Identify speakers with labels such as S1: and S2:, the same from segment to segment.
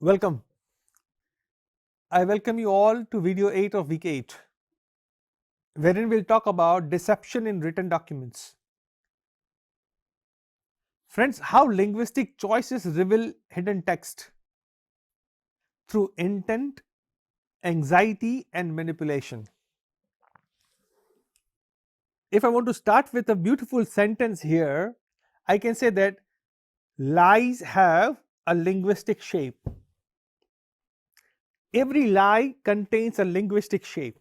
S1: Welcome. I welcome you all to video 8 of week 8, wherein we'll talk about deception in written documents. Friends, how linguistic choices reveal hidden text through intent, anxiety, and manipulation. If I want to start with a beautiful sentence here, I can say that lies have a linguistic shape. Every lie contains a linguistic shape.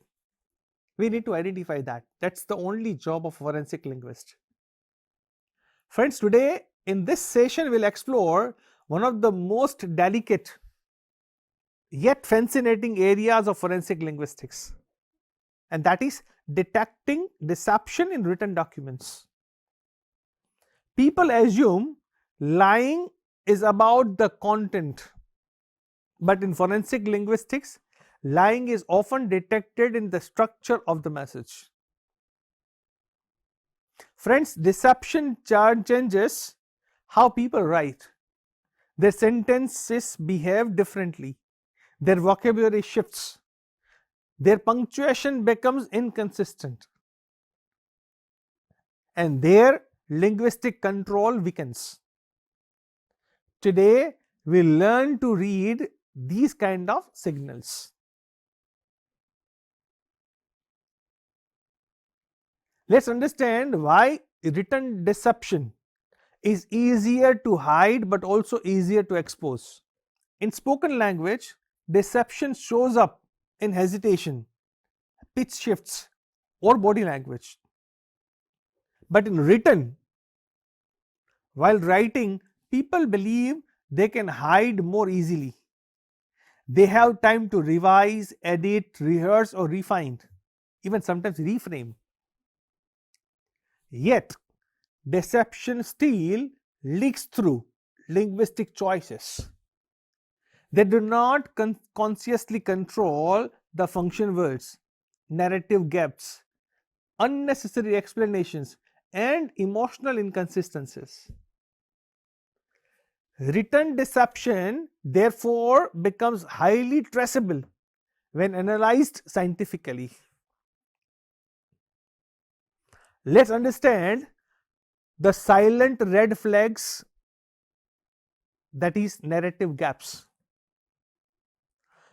S1: We need to identify that. That's the only job of forensic linguist. Friends, today in this session we'll explore one of the most delicate yet fascinating areas of forensic linguistics, and that is detecting deception in written documents. People assume lying is about the content, but in forensic linguistics, lying is often detected in the structure of the message. Friends, deception changes how people write. Their sentences behave differently, their vocabulary shifts, their punctuation becomes inconsistent, and their linguistic control weakens. Today, we learn to read these kind of signals. Let's understand why written deception is easier to hide but also easier to expose. In spoken language, deception shows up in hesitation, pitch shifts, or body language. But in written, while writing, people believe they can hide more easily. They have time to revise, edit, rehearse, or refine, even sometimes reframe. Yet, deception still leaks through linguistic choices. They do not consciously control the function words, narrative gaps, unnecessary explanations, and emotional inconsistencies. Written deception, therefore, becomes highly traceable when analyzed scientifically. Let's understand the silent red flags, that is, narrative gaps.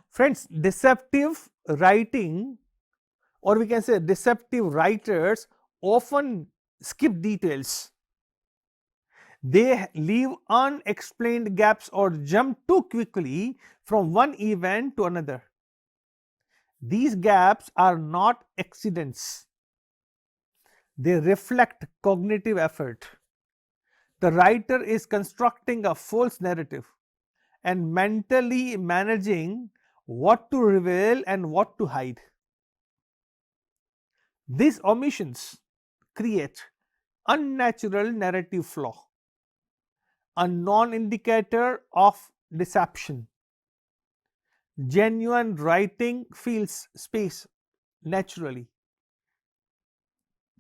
S1: Friends, deceptive writing, or we can say deceptive writers, often skip details. They leave unexplained gaps or jump too quickly from one event to another. These gaps are not accidents, they reflect cognitive effort. The writer is constructing a false narrative and mentally managing what to reveal and what to hide. These omissions create unnatural narrative flaw, a non indicator of deception. Genuine writing fills space naturally.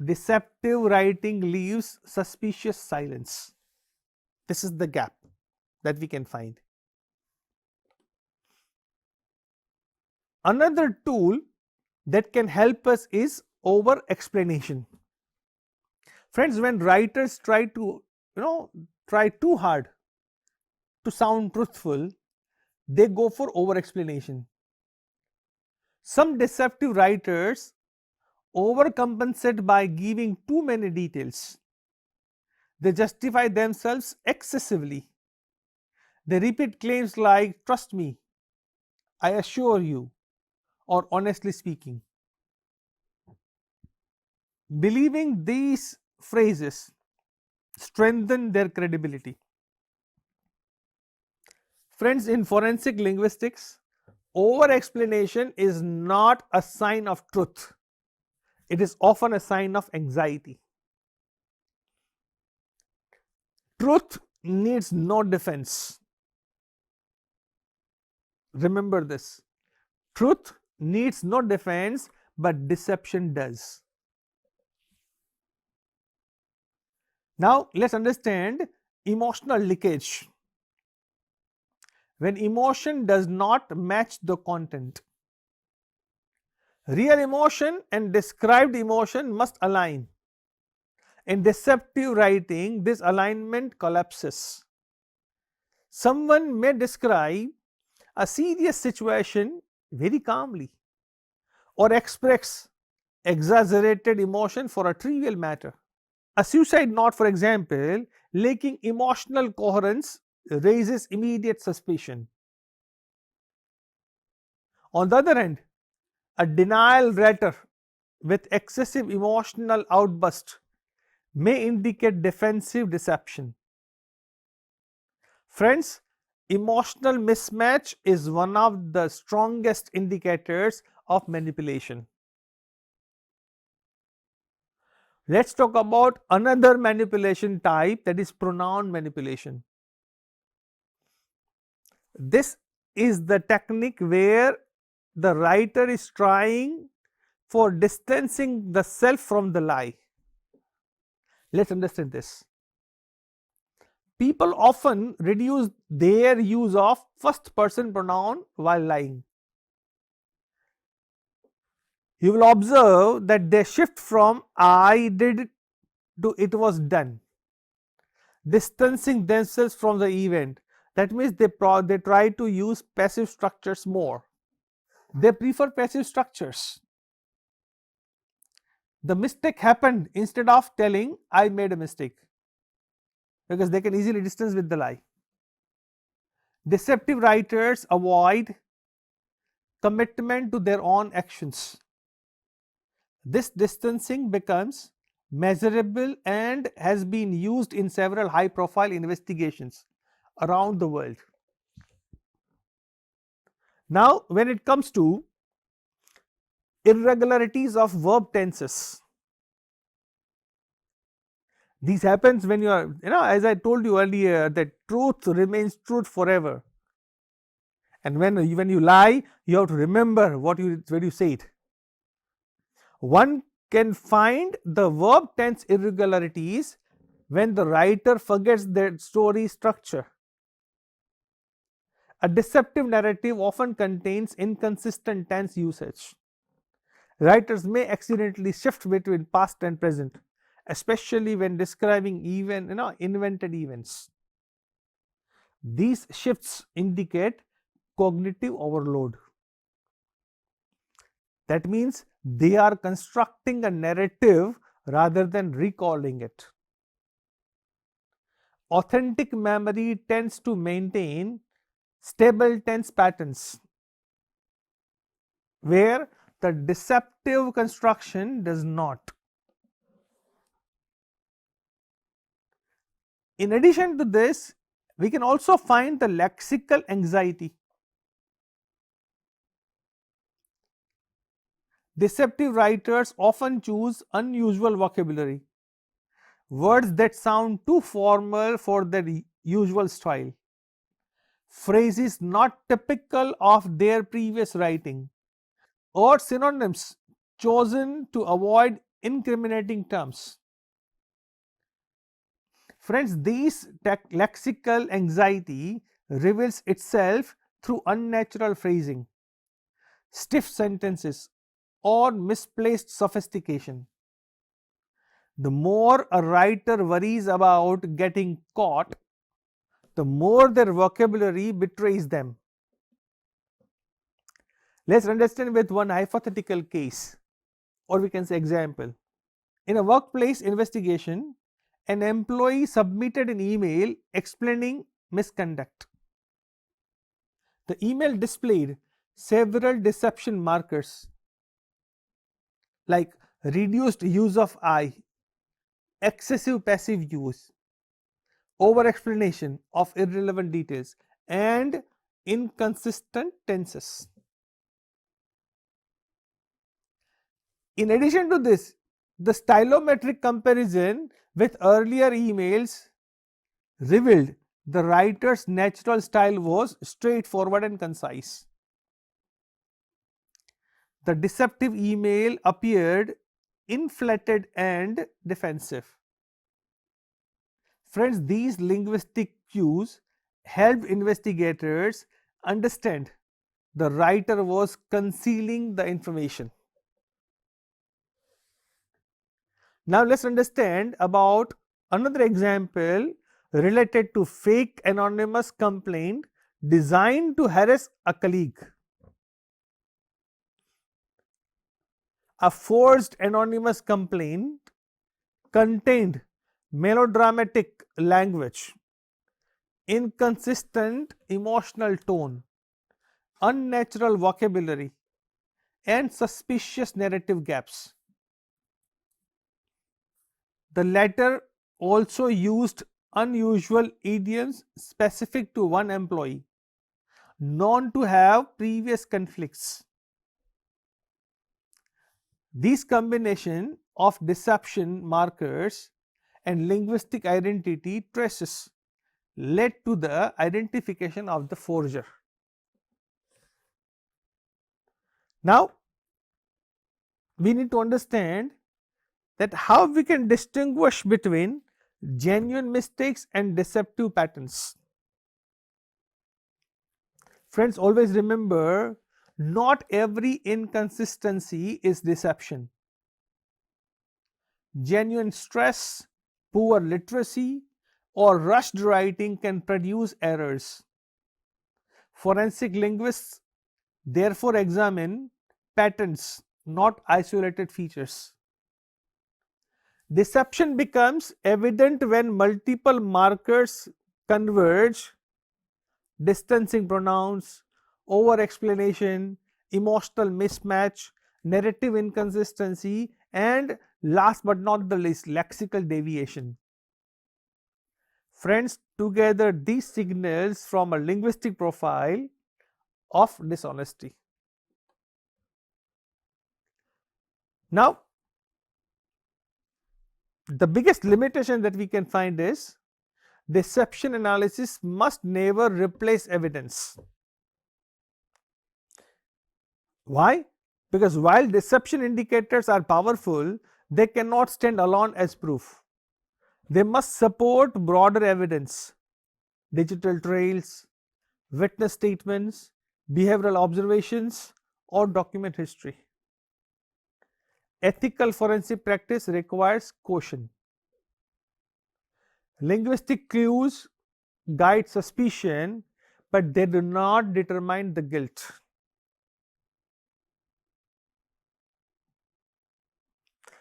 S1: Deceptive writing leaves suspicious silence. This is the gap that we can find. Another tool that can help us is over explanation. Friends, when writers try too hard to sound truthful, they go for over explanation. Some deceptive writers overcompensate by giving too many details. They justify themselves excessively. They repeat claims like, "trust me," "I assure you," or "honestly speaking." Believing these phrases strengthen their credibility. Friends, in forensic linguistics, over explanation is not a sign of truth, it is often a sign of anxiety. Truth needs no defense. Remember this. Truth needs no defense, but deception does. Now, let's understand emotional leakage. when emotion does not match the content. Real emotion and described emotion must align. In deceptive writing, this alignment collapses. Someone may describe a serious situation very calmly or express exaggerated emotion for a trivial matter. A suicide note, for example, lacking emotional coherence raises immediate suspicion. On the other hand, a denial letter with excessive emotional outburst may indicate defensive deception. Friends, emotional mismatch is one of the strongest indicators of manipulation. Let's talk about another manipulation type, that is pronoun manipulation. This is the technique where the writer is trying for distancing the self from the lie. Let's understand this. People often reduce their use of first person pronoun while lying. You will observe that they shift from I did to it was done, distancing themselves from the event. That means they try to use passive structures more. They prefer passive structures. The mistake happened instead of telling I made a mistake, because they can easily distance with the lie. Deceptive writers avoid commitment to their own actions. This distancing becomes measurable and has been used in several high profile investigations around the world. Now, when it comes to irregularities of verb tenses, these happens when you are, as I told you earlier, that truth remains truth forever, and when you lie, you have to remember what you said. One can find the verb tense irregularities when the writer forgets their story structure. A deceptive narrative often contains inconsistent tense usage. Writers may accidentally shift between past and present, especially when describing invented events. These shifts indicate cognitive overload. That means they are constructing a narrative rather than recalling it. Authentic memory tends to maintain stable tense patterns, where the deceptive construction does not. In addition to this, we can also find the lexical anxiety. Deceptive writers often choose unusual vocabulary, words that sound too formal for their usual style, phrases not typical of their previous writing, or synonyms chosen to avoid incriminating terms. Friends, this lexical anxiety reveals itself through unnatural phrasing, stiff sentences, or misplaced sophistication. The more a writer worries about getting caught, the more their vocabulary betrays them. Let's understand with one hypothetical case, or we can say example. In a workplace investigation, an employee submitted an email explaining misconduct. The email displayed several deception markers like reduced use of I, excessive passive use, over explanation of irrelevant details, and inconsistent tenses. In addition to this, the stylometric comparison with earlier emails revealed the writer's natural style was straightforward and concise. The deceptive email appeared inflated and defensive. Friends, these linguistic cues helped investigators understand the writer was concealing the information. Now let's understand about another example related to fake anonymous complaint designed to harass a colleague. A forged anonymous complaint contained melodramatic language, inconsistent emotional tone, unnatural vocabulary, and suspicious narrative gaps. The latter also used unusual idioms specific to one employee, known to have previous conflicts. This combination of deception markers and linguistic identity traces led to the identification of the forger. Now, we need to understand that how we can distinguish between genuine mistakes and deceptive patterns. Friends, always remember, not every inconsistency is deception. Genuine stress, poor literacy, or rushed writing can produce errors. Forensic linguists therefore examine patterns, not isolated features. Deception becomes evident when multiple markers converge: distancing pronouns, over explanation, emotional mismatch, narrative inconsistency, and last but not the least, lexical deviation. Friends, together these signals from a linguistic profile of dishonesty. Now, the biggest limitation that we can find is deception analysis must never replace evidence. Why? Because while deception indicators are powerful, they cannot stand alone as proof. They must support broader evidence, digital trails, witness statements, behavioral observations, or document history. Ethical forensic practice requires caution. Linguistic clues guide suspicion, but they do not determine the guilt.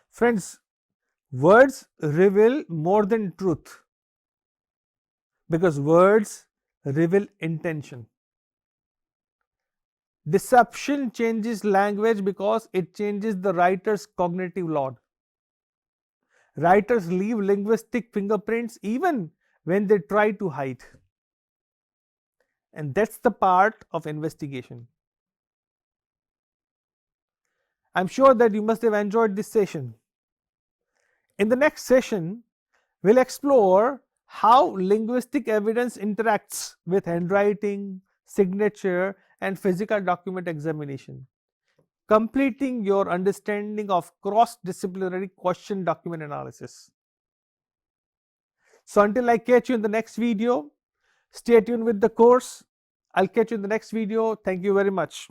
S1: Friends, words reveal more than truth, because words reveal intention. Deception changes language because it changes the writer's cognitive load. Writers leave linguistic fingerprints even when they try to hide. And that's the part of investigation. I'm sure that you must have enjoyed this session. In the next session, we'll explore how linguistic evidence interacts with handwriting, signature, and physical document examination, completing your understanding of cross-disciplinary question document analysis. So until I catch you in the next video, stay tuned with the course. I'll catch you in the next video. Thank you very much.